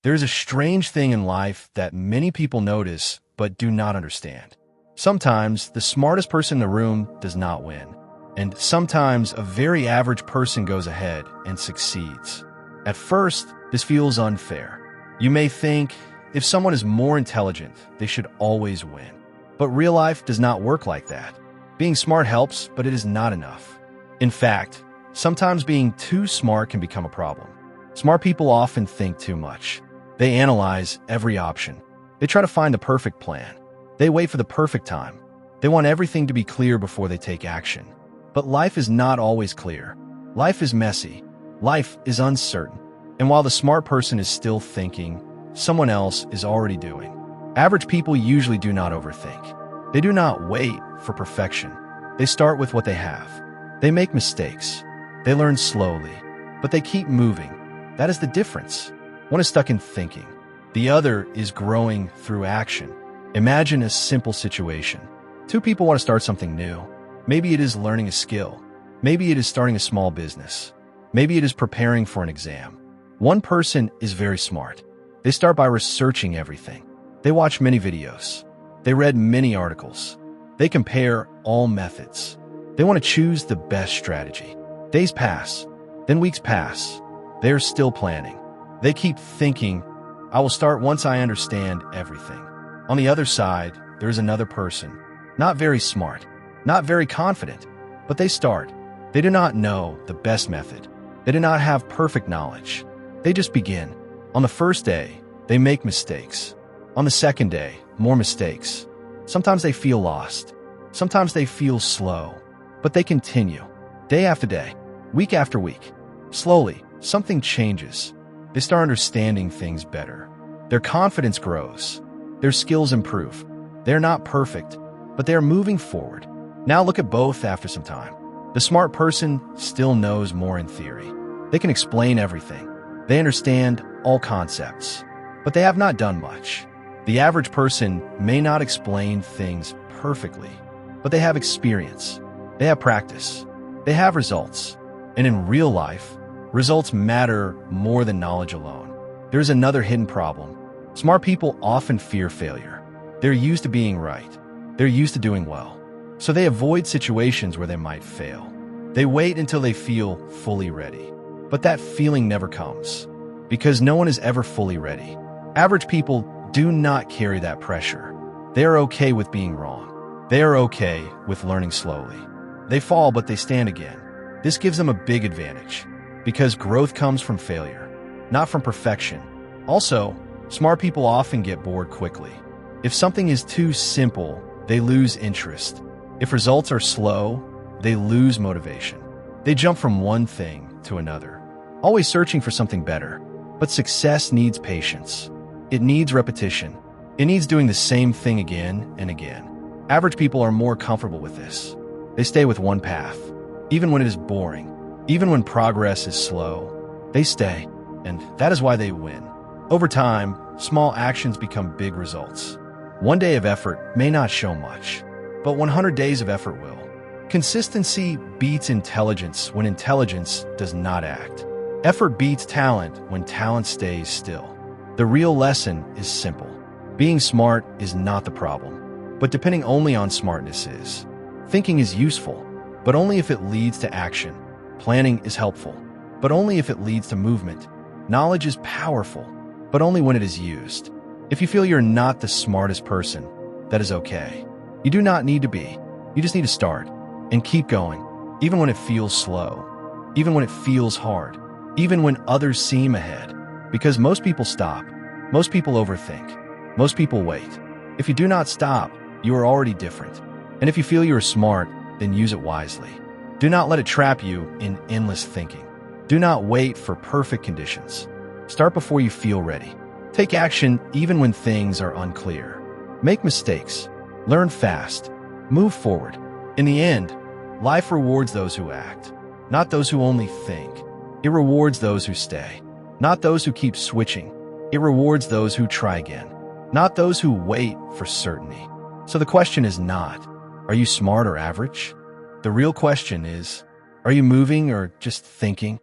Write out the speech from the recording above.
There is a strange thing in life that many people notice but do not understand. Sometimes the smartest person in the room does not win, and sometimes a very average person goes ahead and succeeds. At first, this feels unfair. You may think, if someone is more intelligent, they should always win. But real life does not work like that. Being smart helps, but it is not enough. In fact, sometimes being too smart can become a problem. Smart people often think too much. They analyze every option. They try to find the perfect plan. They wait for the perfect time. They want everything to be clear before they take action. But life is not always clear. Life is messy. Life is uncertain. And while the smart person is still thinking, someone else is already doing. Average people usually do not overthink. They do not wait for perfection. They start with what they have. They make mistakes. They learn slowly, but they keep moving. That is the difference. One is stuck in thinking. The other is growing through action. Imagine a simple situation. Two people want to start something new. Maybe it is learning a skill. Maybe it is starting a small business. Maybe it is preparing for an exam. One person is very smart. They start by researching everything. They watch many videos. They read many articles. They compare all methods. They want to choose the best strategy. Days pass. Then weeks pass. They are still planning. They keep thinking, I will start once I understand everything. On the other side, there is another person. Not very smart. Not very confident. But they start. They do not know the best method. They do not have perfect knowledge. They just begin. On the first day, they make mistakes. On the second day, more mistakes. Sometimes they feel lost. Sometimes they feel slow. But they continue. Day after day, week after week. Slowly, something changes. They start understanding things better. Their confidence grows. Their skills improve. They're not perfect, but they are moving forward. Now look at both after some time. The smart person still knows more in theory. They can explain everything. They understand all concepts, but they have not done much. The average person may not explain things perfectly, but they have experience. They have practice. They have results. And in real life, results matter more than knowledge alone. There's another hidden problem. Smart people often fear failure. They're used to being right. They're used to doing well. So they avoid situations where they might fail. They wait until they feel fully ready. But that feeling never comes, because no one is ever fully ready. Average people do not carry that pressure. They are okay with being wrong. They are okay with learning slowly. They fall, but they stand again. This gives them a big advantage, because growth comes from failure, not from perfection. Also, smart people often get bored quickly. If something is too simple, they lose interest. If results are slow, they lose motivation. They jump from one thing to another, always searching for something better. But success needs patience. It needs repetition. It needs doing the same thing again and again. Average people are more comfortable with this. They stay with one path. Even when it is boring, even when progress is slow, they stay. And that is why they win. Over time, small actions become big results. One day of effort may not show much, but 100 days of effort will. Consistency beats intelligence when intelligence does not act. Effort beats talent when talent stays still. The real lesson is simple. Being smart is not the problem, but depending only on smartness is. Thinking is useful, but only if it leads to action. Planning is helpful, but only if it leads to movement. Knowledge is powerful, but only when it is used. If you feel you're not the smartest person, that is okay. You do not need to be. You just need to start and keep going, even when it feels slow, even when it feels hard, even when others seem ahead. Because most people stop. Most people overthink. Most people wait. If you do not stop, you are already different. And if you feel you are smart, then use it wisely. Do not let it trap you in endless thinking. Do not wait for perfect conditions. Start before you feel ready. Take action even when things are unclear. Make mistakes. Learn fast. Move forward. In the end, life rewards those who act, not those who only think. It rewards those who stay, not those who keep switching. It rewards those who try again, not those who wait for certainty. So the question is not, are you smart or average? The real question is, are you moving or just thinking?